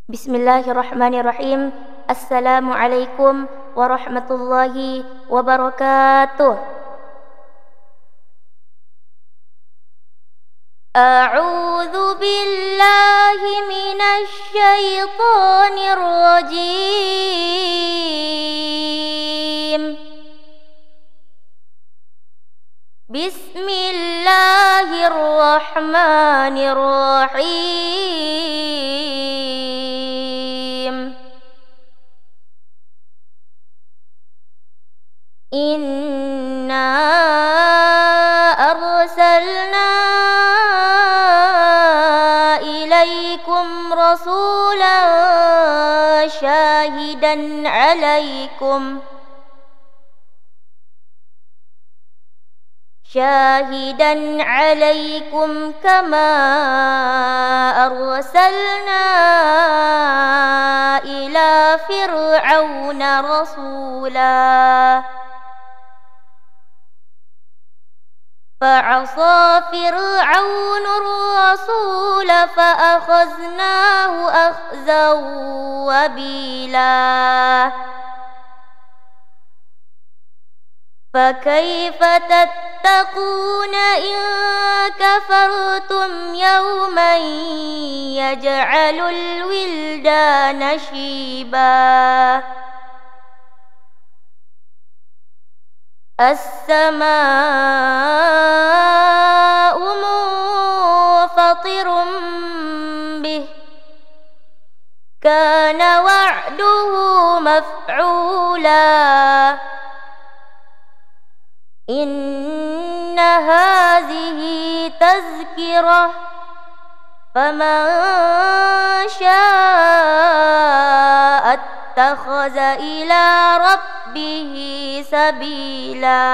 Bismillahirrahmanirrahim. Assalamualaikum warahmatullahi wabarakatuh. A'udzu billahi minasy syaithanir rajim. Bismillahirrahmanirrahim. Inna arsalna ilaikum rasulan syahidan alaikum kama arsalna ila fir'auna rasula fa'asa fir'aunur rasul fa'akhadnahu akhzan wabila فكيف تتقون إن كفرتم يوما يجعل الولدان شيبا السماء منفطر به كان وعده مفعولا إن هذه تذكرة فمن شاء اتخذ إلى ربه سبيلا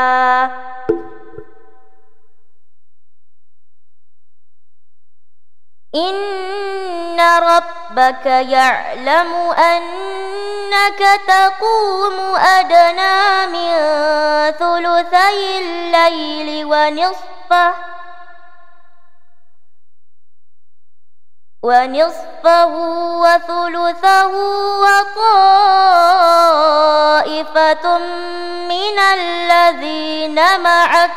إن ربك يعلم أنك تقوم أدنى من ثلثي الليل ونصفه وثلثه وطائفة من الذين معك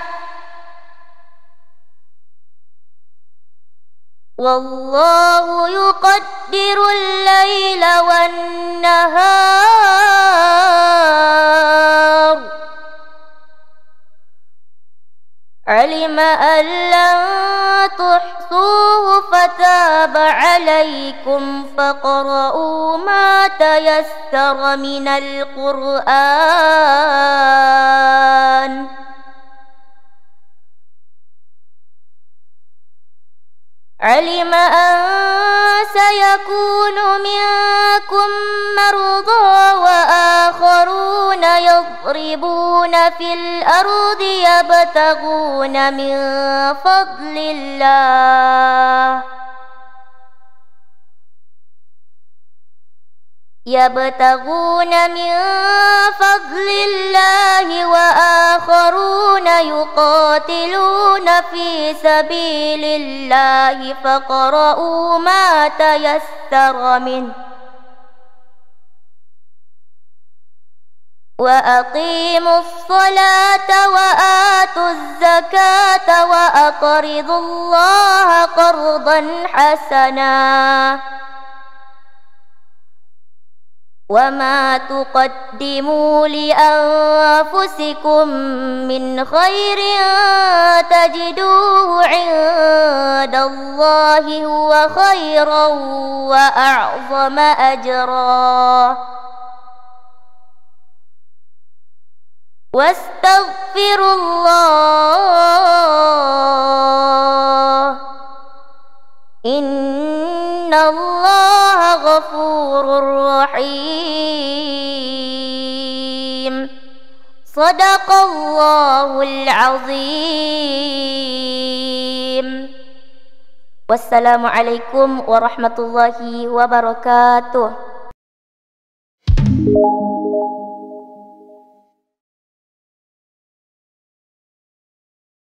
والله يقدر الليل والنهار علم أن لن تحصوه فتاب عليكم فاقرؤوا ما تيسر من القرآن علم أن سيكون منكم مرضى وآخرون يضربون في الأرض يبتغون من فضل الله وآخرون يقاتلون في سبيل الله فاقرؤوا ما تيسر منه وأقيموا الصلاة وآتوا الزكاة وأقرضوا الله قرضا حسنا وما تقدموا لأنفسكم من خير تجدوه عند الله هو خيرا وأعظم أجرا واستغفروا الله إن الله غفور رحيم صدق الله العظيم. Wassalamualaikum warahmatullahi wabarakatuh.